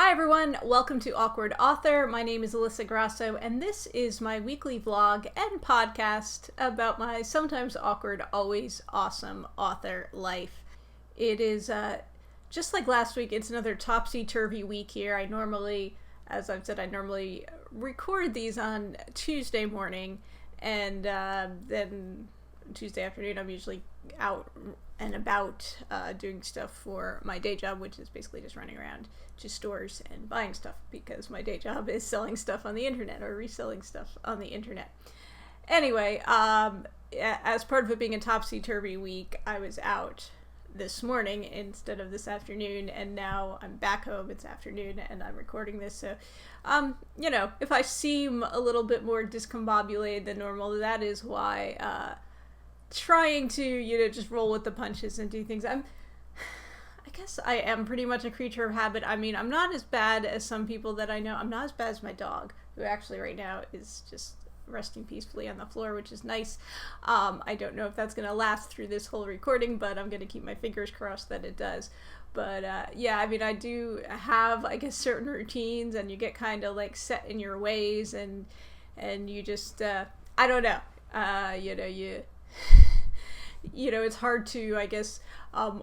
Hi everyone, welcome to Awkward Author. My name is Alyssa Grasso, and this is my weekly vlog and podcast about my sometimes awkward, always awesome author life. It is, just like last week, it's another topsy-turvy week here. As I've said, I normally record these on Tuesday morning, and then Tuesday afternoon I'm usually out and about doing stuff for my day job, which is basically just running around to stores and buying stuff, because my day job is selling stuff on the internet or reselling stuff on the internet. Anyway, as part of it being a topsy-turvy week, I was out this morning instead of this afternoon, and now I'm back home. It's afternoon and I'm recording this, so if I seem a little bit more discombobulated than normal, that is why. Trying to, just roll with the punches and do things. I guess I am pretty much a creature of habit. I mean, I'm not as bad as some people that I know. I'm not as bad as my dog, who actually right now is just resting peacefully on the floor, which is nice. I don't know if that's going to last through this whole recording, but I'm going to keep my fingers crossed that it does. But, I do have, certain routines, and you get kind of, set in your ways, and you just, I don't know. It's hard to,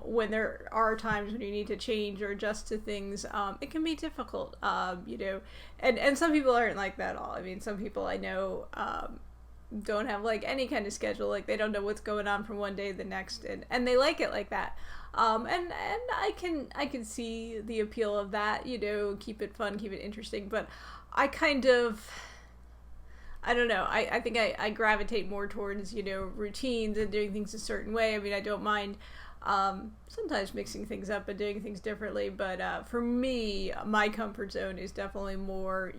when there are times when you need to change or adjust to things, it can be difficult, and some people aren't like that at all. I mean, some people I know, don't have, any kind of schedule, they don't know what's going on from one day to the next, and they like it like that, and I can see the appeal of that, keep it fun, keep it interesting, but I don't know. I think I gravitate more towards, routines and doing things a certain way. I mean, I don't mind sometimes mixing things up and doing things differently, but for me, my comfort zone is definitely more,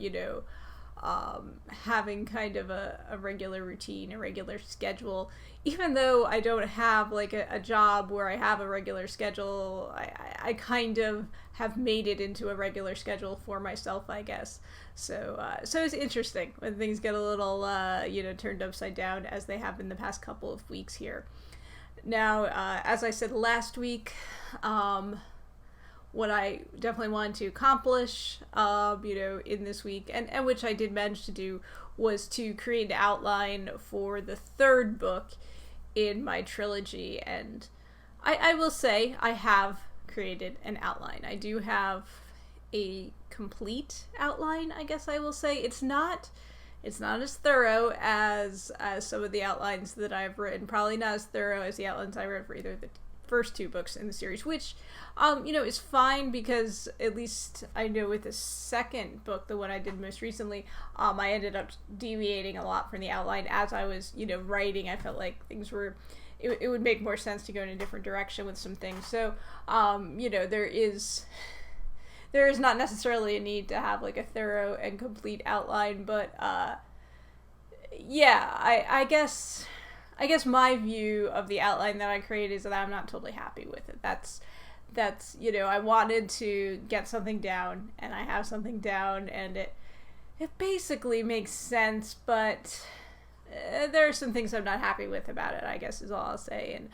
having kind of a regular routine, a regular schedule. Even though I don't have, a job where I have a regular schedule, I kind of have made it into a regular schedule for myself, I guess. So it's interesting when things get a little, turned upside down, as they have in the past couple of weeks here. Now, as I said last week, what I definitely wanted to accomplish, in this week, and which I did manage to do, was to create an outline for the third book in my trilogy. And I will say I have created an outline. I do have a complete outline, I guess I will say. It's not as thorough as some of the outlines that I've written. Probably not as thorough as the outlines I wrote for either the first two books in the series, which, is fine, because at least I know with the second book, the one I did most recently, I ended up deviating a lot from the outline as I was, writing. I felt like things were, it would make more sense to go in a different direction with some things. So, there is not necessarily a need to have, a thorough and complete outline, but, I guess my view of the outline that I created is that I'm not totally happy with it. That's I wanted to get something down, and I have something down, and it basically makes sense, but there are some things I'm not happy with about it, I guess is all I'll say. And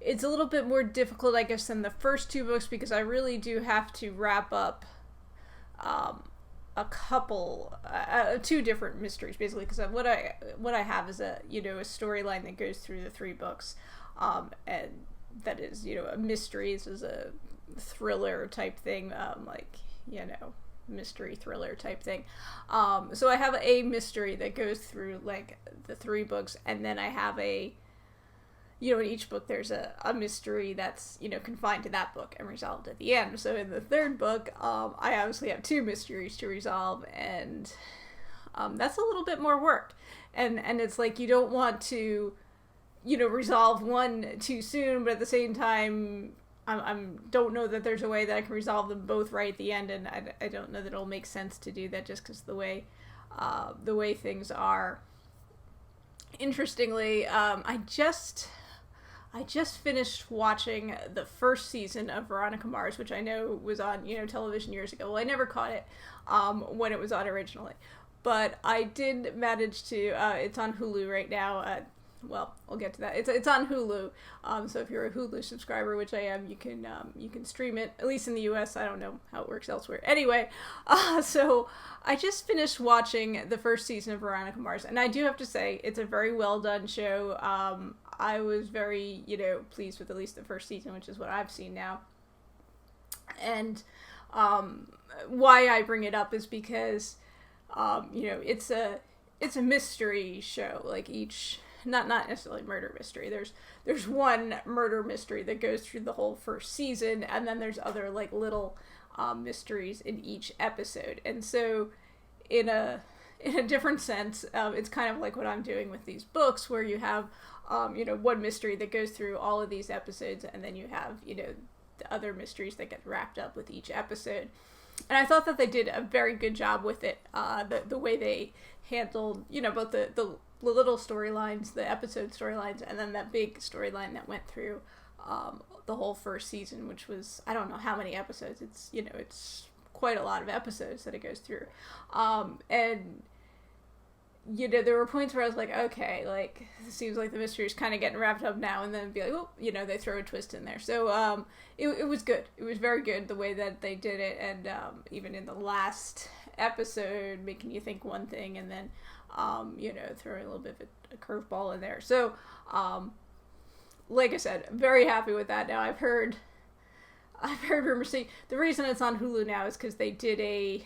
it's a little bit more difficult, I guess, than the first two books, because I really do have to wrap up a couple, two different mysteries, basically, because what I have is a storyline that goes through the three books, and that is, a mystery. This is a thriller type thing, mystery thriller type thing. So I have a mystery that goes through, the three books, and then I have in each book there's a mystery that's, confined to that book and resolved at the end. So in the third book, I obviously have two mysteries to resolve, and that's a little bit more work. And it's you don't want to, resolve one too soon, but at the same time, I don't know that there's a way that I can resolve them both right at the end, and I don't know that it'll make sense to do that just because the way things are. Interestingly, I just finished watching the first season of Veronica Mars, which I know was on, television years ago. Well, I never caught it when it was on originally, but I did manage to, it's on Hulu right now. well, I'll get to that. It's on Hulu. So if you're a Hulu subscriber, which I am, you can stream it, at least in the US. I don't know how it works elsewhere. Anyway, so I just finished watching the first season of Veronica Mars, and I do have to say it's a very well done show. I was very, pleased with at least the first season, which is what I've seen now. And why I bring it up is because it's a mystery show. Like each, not necessarily murder mystery. There's one murder mystery that goes through the whole first season, and then there's other like little mysteries in each episode. And so in a different sense, it's kind of like what I'm doing with these books, where you have one mystery that goes through all of these episodes, and then you have the other mysteries that get wrapped up with each episode. And I thought that they did a very good job with it. The way they handled, both the little storylines, the episode storylines, and then that big storyline that went through the whole first season, which was, I don't know how many episodes. It's, it's quite a lot of episodes that it goes through. And there were points where I was like, okay, like, it seems like the mystery is kind of getting wrapped up now, and then be like, oh, they throw a twist in there. So, it was good. It was very good, the way that they did it, and, even in the last episode, making you think one thing, and then, throwing a little bit of a curveball in there. So, like I said, I'm very happy with that. Now, I've heard rumors. See, the reason it's on Hulu now is because they did I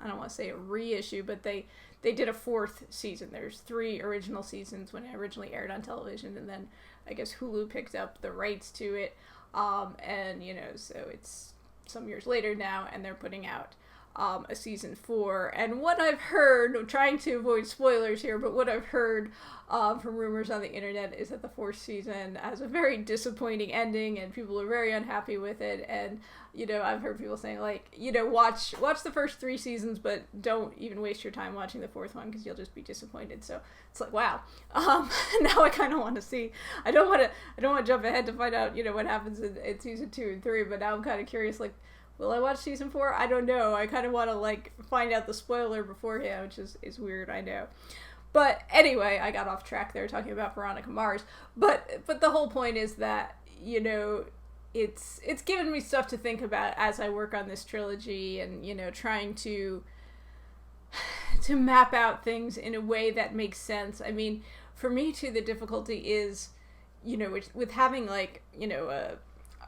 don't want to say a reissue, but they did a fourth season. There's 3 original seasons when it originally aired on television, and then I guess Hulu picked up the rights to it, and so it's some years later now, and they're putting out a season 4. And what I've heard, I'm trying to avoid spoilers here, but what I've heard from rumors on the internet is that the 4th season has a very disappointing ending, and people are very unhappy with it. And I've heard people saying, like, watch the first 3 seasons, but don't even waste your time watching the 4th one, because you'll just be disappointed. So it's like, wow. Now I kind of want to see. I don't want to jump ahead to find out what happens in season 2 and 3, but now I'm kind of curious, like, will I watch season 4? I don't know. I kind of want to, like, find out the spoiler beforehand, which is weird, I know. But anyway, I got off track there talking about Veronica Mars. But the whole point is that, it's given me stuff to think about as I work on this trilogy, and, trying to map out things in a way that makes sense. I mean, for me, too, the difficulty is, with having, like,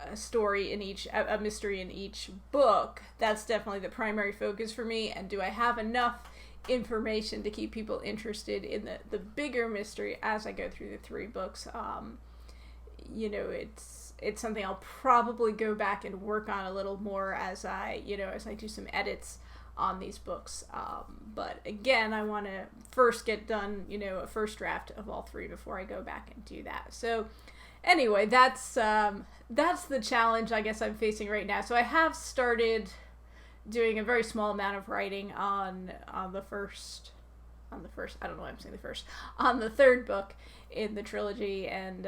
a story in each, a mystery in each book, that's definitely the primary focus for me. And do I have enough information to keep people interested in the bigger mystery as I go through the 3 books? It's something I'll probably go back and work on a little more as I do some edits on these books. But again, I want to first get done, a first draft of all 3 before I go back and do that. So anyway, that's the challenge I guess I'm facing right now. So I have started doing a very small amount of writing on the 3rd book in the trilogy, and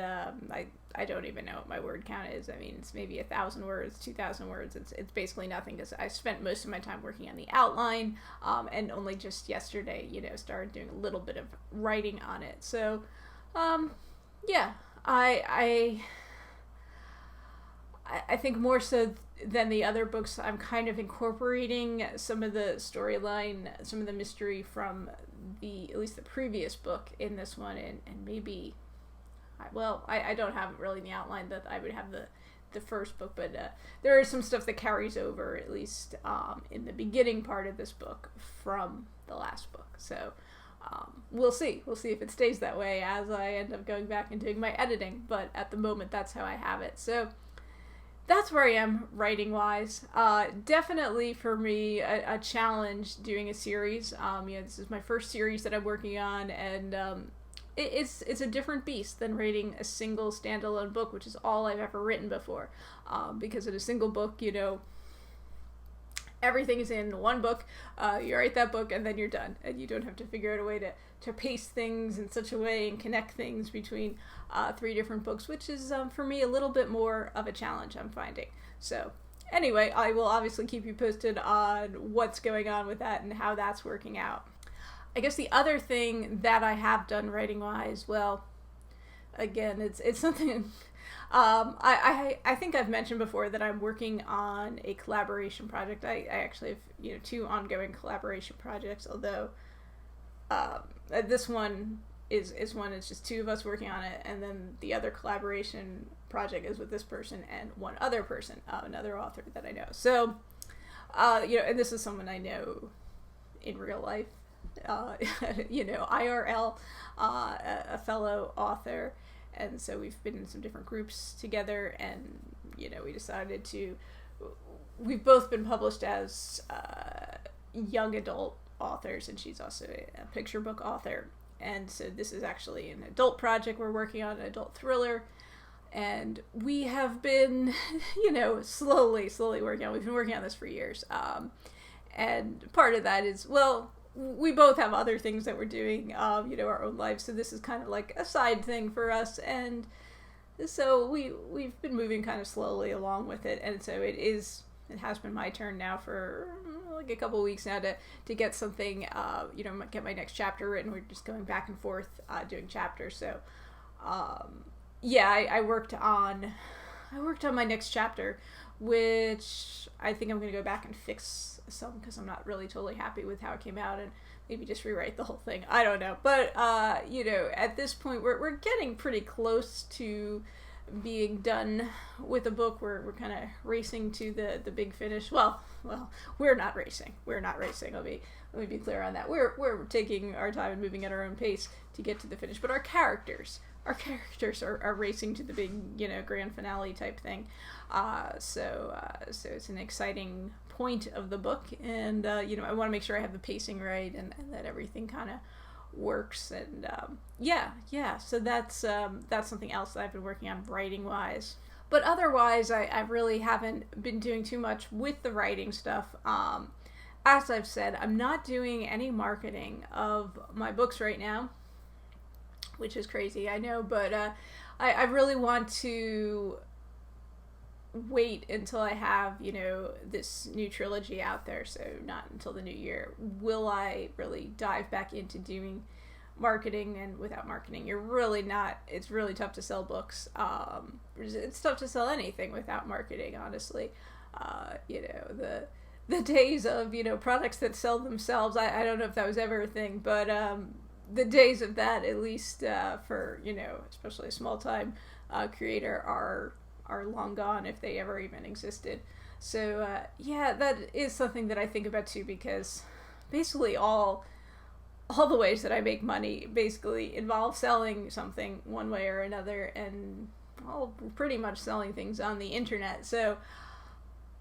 I don't even know what my word count is. I mean, it's maybe 1,000 words, 2,000 words. It's basically nothing, because I spent most of my time working on the outline, and only just yesterday, started doing a little bit of writing on it. So, yeah, I think more so than the other books, I'm kind of incorporating some of the storyline, some of the mystery from at least the previous book in this one, and maybe, well, I don't have it really in the outline that I would have the first book, but there is some stuff that carries over, at least in the beginning part of this book, from the last book. So we'll see if it stays that way as I end up going back and doing my editing, but at the moment that's how I have it. So that's where I am writing wise. Definitely for me a challenge doing a series. This is my first series that I'm working on, and it's a different beast than writing a single standalone book, which is all I've ever written before. Because in a single book, everything is in one book. You write that book and then you're done, and you don't have to figure out a way to paste things in such a way and connect things between 3 different books, which is for me a little bit more of a challenge, I'm finding. So anyway, I will obviously keep you posted on what's going on with that and how that's working out. I guess the other thing that I have done writing wise, well, again, it's something. I think I've mentioned before that I'm working on a collaboration project. I actually have, you know, 2 ongoing collaboration projects, although this one is one, it's just 2 of us working on it, and then the other collaboration project is with this person and one other person, another author that I know. So, you know, and this is someone I know in real life, you know, IRL, a fellow author. And so we've been in some different groups together, and, you know, we've both been published as young adult authors, and she's also a picture book author. And so this is actually an adult project we're working on, an adult thriller. And we have been, you know, slowly working on. We've been working on this for years. And part of that is, well, we both have other things that we're doing, you know, our own lives. So this is kind of like a side thing for us. And so we've been moving kind of slowly along with it. And so it has been my turn now for like a couple of weeks now to get something, you know, get my next chapter written. We're just going back and forth doing chapters. So, yeah, I worked on my next chapter, which I think I'm going to go back and fix some because I'm not really totally happy with how it came out, and maybe just rewrite the whole thing. I don't know. But, you know, at this point, we're getting pretty close to being done with the book. We're kind of racing to the big finish. Well, we're not racing. Let me be clear on that. We're taking our time and moving at our own pace to get to the finish. But our characters are racing to the big, you know, grand finale type thing. So it's an exciting point of the book, and you know, I want to make sure I have the pacing right and that everything kind of works. And yeah. So that's something else that I've been working on writing wise. But otherwise, I really haven't been doing too much with the writing stuff. As I've said, I'm not doing any marketing of my books right now, which is crazy, I know, but I really want to wait until I have, you know, this new trilogy out there, so not until the new year will I really dive back into doing marketing. And without marketing, it's really tough to sell books. It's tough to sell anything without marketing, honestly. You know, the days of, you know, products that sell themselves, I don't know if that was ever a thing, but the days of that, at least for, you know, especially a small time creator, are long gone, if they ever even existed. So yeah, that is something that I think about too, because basically all the ways that I make money basically involve selling something one way or another, and all pretty much selling things on the internet. So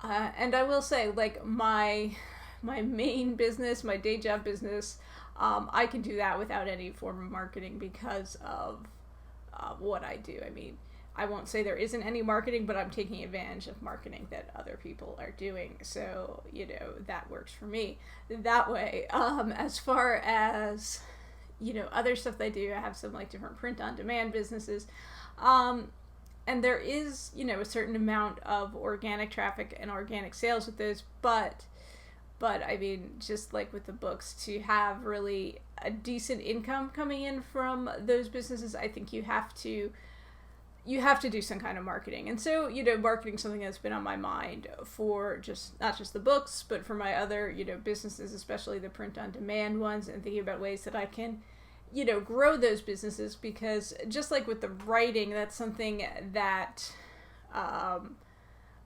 and I will say, like, my main business, my day job business, I can do that without any form of marketing because of what I do. I mean, I won't say there isn't any marketing, but I'm taking advantage of marketing that other people are doing. So, you know, that works for me that way. As far as, you know, other stuff that I do, I have some like different print-on-demand businesses. And there is, you know, a certain amount of organic traffic and organic sales with those, but I mean, just like with the books, to have really a decent income coming in from those businesses, I think you have to do some kind of marketing. And so, you know, marketing is something that's been on my mind for not just the books, but for my other, you know, businesses, especially the print-on-demand ones, and thinking about ways that I can, you know, grow those businesses. Because just like with the writing, that's something that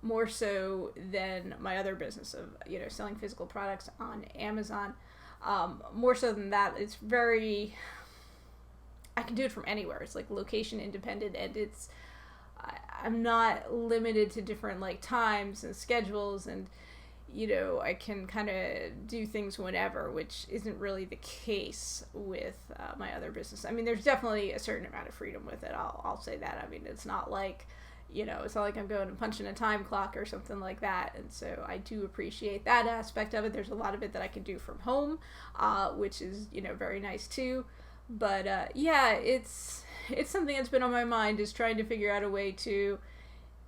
more so than my other business of, you know, selling physical products on Amazon, more so than that, it's I can do it from anywhere. It's like location independent, and I'm not limited to different like times and schedules, and, you know, I can kind of do things whenever, which isn't really the case with my other business. I mean, there's definitely a certain amount of freedom with it. I'll say that. I mean, it's not like, you know, it's not like I'm going and punching a time clock or something like that. And so I do appreciate that aspect of it. There's a lot of it that I can do from home, which is, you know, very nice too. But yeah, it's something that's been on my mind, is trying to figure out a way to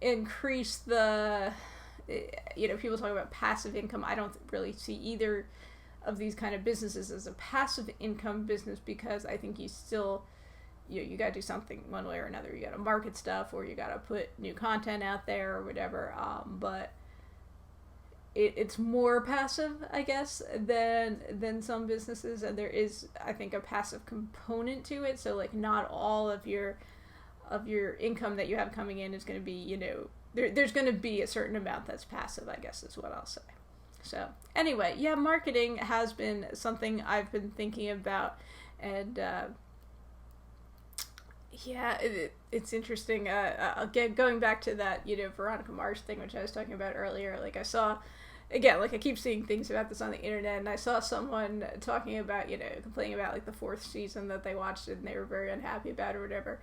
increase the, you know, people talk about passive income. I don't really see either these kind of businesses as a passive income business, because I think you still, you got to do something one way or another. You got to market stuff, or you got to put new content out there or whatever. But it's more passive, I guess, than some businesses, and there is, I think, a passive component to it. So like not all of your income that you have coming in is going to be, there's going to be a certain amount that's passive, I guess is what I'll say. So anyway, yeah, marketing has been something I've been thinking about, and it's interesting. Again, going back to that, Veronica Mars thing, which I was talking about earlier, like I saw, again, like I keep seeing things about this on the internet, and I saw someone talking about, complaining about like the 4th season that they watched it and they were very unhappy about it or whatever.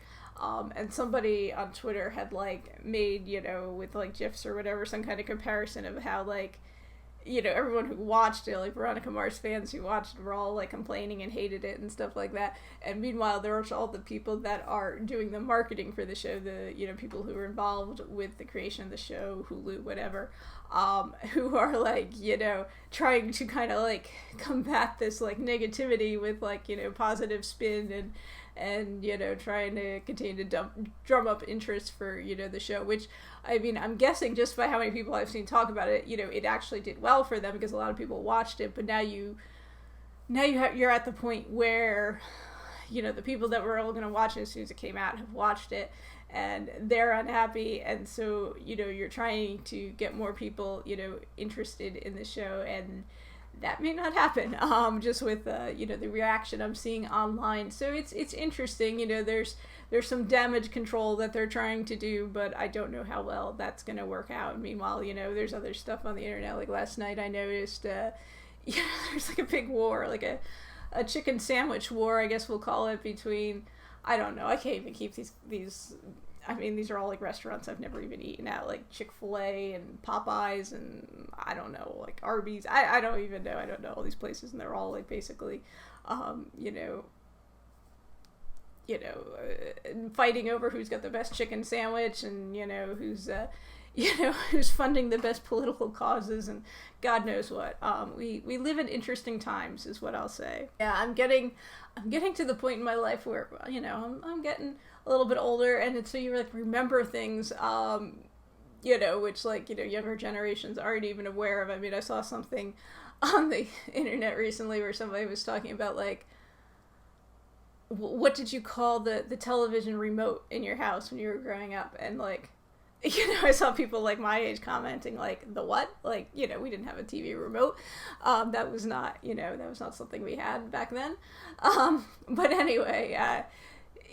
And somebody on Twitter had like made, with like GIFs or whatever, some kind of comparison of how like, everyone who watched it, like Veronica Mars fans who watched it, were all like complaining and hated it and stuff like that. And meanwhile, there are all the people that are doing the marketing for the show, the, people who are involved with the creation of the show, Hulu, whatever, who are like, trying to kind of like combat this like negativity with like, positive spin and trying to continue to drum up interest for, the show, which, I mean, I'm guessing just by how many people I've seen talk about it, it actually did well for them because a lot of people watched it. But now you're at the point where, the people that were all going to watch it as soon as it came out have watched it, and they're unhappy, and so, you're trying to get more people, interested in the show, and that may not happen, just with, the reaction I'm seeing online. So it's interesting, there's some damage control that they're trying to do, but I don't know how well that's going to work out. Meanwhile, there's other stuff on the internet. Like last night I noticed, there's like a big war, like a chicken sandwich war, I guess we'll call it, between, I don't know, I can't even keep these, I mean, these are all like restaurants I've never even eaten at, like Chick-fil-A and Popeyes and I don't know, like Arby's. I don't even know. I don't know all these places, and they're all like basically, fighting over who's got the best chicken sandwich and who's funding the best political causes and God knows what. We live in interesting times, is what I'll say. Yeah, I'm getting to the point in my life where I'm getting a little bit older, and so you like remember things, which like younger generations aren't even aware of. I mean, I saw something on the internet recently where somebody was talking about like, what did you call the television remote in your house when you were growing up? And like, I saw people like my age commenting like, the what? Like, we didn't have a TV remote. That was not something we had back then. But anyway,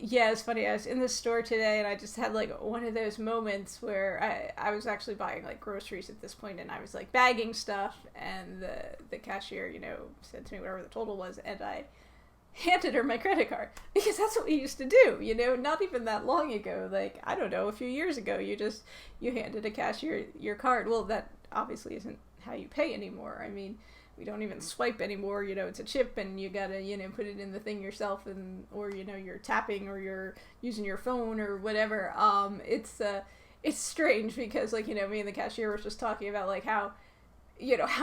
yeah, it's funny. I was in the store today and I just had like one of those moments where I was actually buying like groceries at this point, and I was like bagging stuff, and the cashier, said to me whatever the total was, and I handed her my credit card, because that's what we used to do, not even that long ago, like, I don't know, a few years ago, you handed a cashier your card. Well, that obviously isn't how you pay anymore. I mean, we don't even swipe anymore, it's a chip, and you gotta, put it in the thing yourself, or you're tapping, or you're using your phone, or whatever. It's strange, because, like, me and the cashier was just talking about, like, how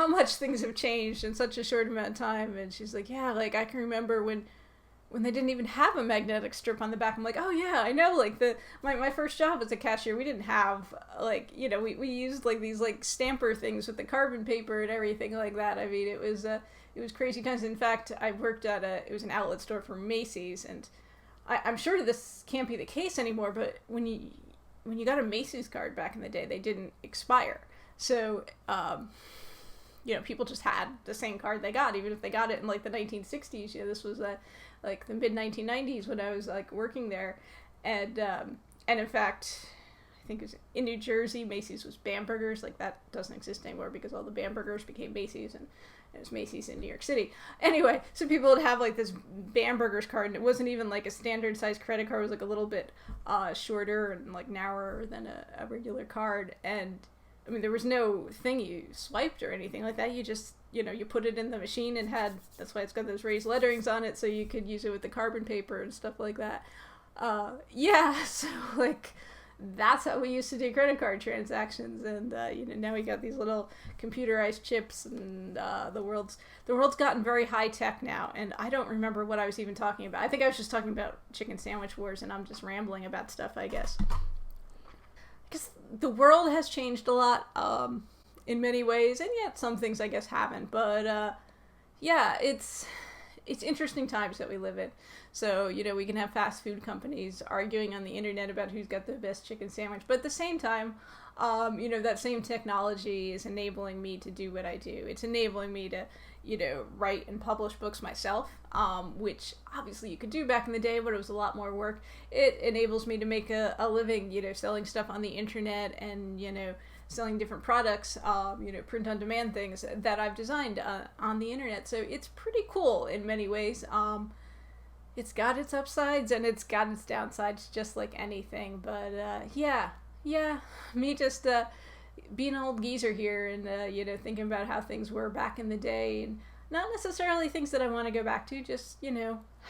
much things have changed in such a short amount of time. And she's like, yeah, like, I can remember when they didn't even have a magnetic strip on the back. I'm like, oh yeah, I know, like, my first job as a cashier, we didn't have, like, we used, like, these, like, stamper things with the carbon paper and everything like that. I mean, it was crazy times. In fact, I worked at it was an outlet store for Macy's, and I'm sure this can't be the case anymore, but when you got a Macy's card back in the day, they didn't expire. So, people just had the same card they got, even if they got it in like the 1960s. This was like the mid 1990s when I was like working there, and in fact, I think it was in New Jersey, Macy's was Bamberger's. Like, that doesn't exist anymore because all the Bambergers became Macy's, and it was Macy's in New York City. Anyway, so people would have like this Bamberger's card, and it wasn't even like a standard size credit card. It was like a little bit shorter and like narrower than a regular card, and I mean, there was no thing you swiped or anything like that. You just, you put it in the machine and that's why it's got those raised letterings on it, so you could use it with the carbon paper and stuff like that. Yeah, so, like, that's how we used to do credit card transactions. And now we got these little computerized chips, and the world's gotten very high tech now. And I don't remember what I was even talking about. I think I was just talking about chicken sandwich wars, and I'm just rambling about stuff, I guess. Because the world has changed a lot in many ways, and yet some things I guess haven't. But it's interesting times that we live in. So, we can have fast food companies arguing on the internet about who's got the best chicken sandwich. But at the same time, that same technology is enabling me to do what I do. It's enabling me to, write and publish books myself, which obviously you could do back in the day, but it was a lot more work. It enables me to make a living, selling stuff on the internet and, selling different products, print on demand things that I've designed on the internet. So it's pretty cool in many ways. It's got its upsides and it's got its downsides, just like anything. But me just being an old geezer here and thinking about how things were back in the day, and not necessarily things that I want to go back to, just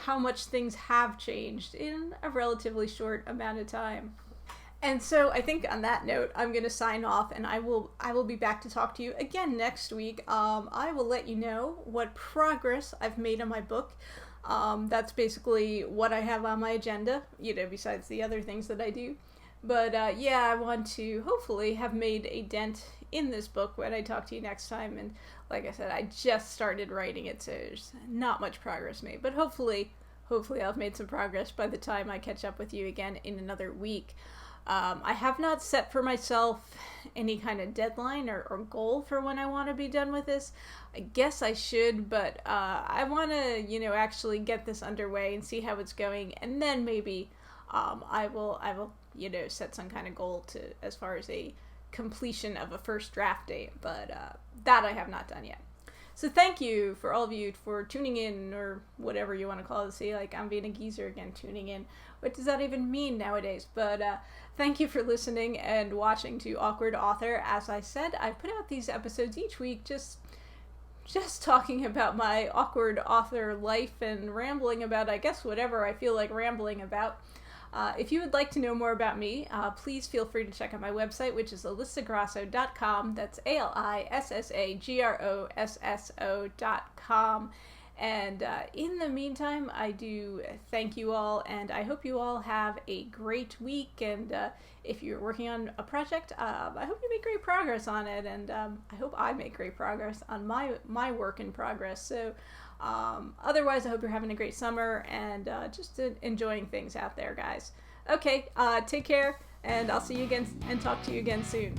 how much things have changed in a relatively short amount of time. And so I think on that note, I'm going to sign off, and I will be back to talk to you again next week. I will let you know what progress I've made on my book. That's basically what I have on my agenda, besides the other things that I do. But I want to hopefully have made a dent in this book when I talk to you next time. And like I said, I just started writing it, so there's not much progress made. But hopefully I'll have made some progress by the time I catch up with you again in another week. I have not set for myself any kind of deadline or goal for when I want to be done with this. I guess I should, but I want to, actually get this underway and see how it's going, and then maybe I will, set some kind of goal to as far as a completion of a first draft date, but that I have not done yet. So thank you for all of you for tuning in, or whatever you want to call it. See, like, I'm being a geezer again, tuning in. What does that even mean nowadays? But thank you for listening and watching to Awkward Author. As I said, I put out these episodes each week just talking about my awkward author life and rambling about, I guess, whatever I feel like rambling about. If you would like to know more about me, please feel free to check out my website, which is alissagrosso.com. That's ALISSAGROSSO.com. And in the meantime, I do thank you all, and I hope you all have a great week. And if you're working on a project, I hope you make great progress on it, and I hope I make great progress on my work in progress. So otherwise, I hope you're having a great summer and just enjoying things out there, guys. Okay, take care, and I'll see you again and talk to you again soon.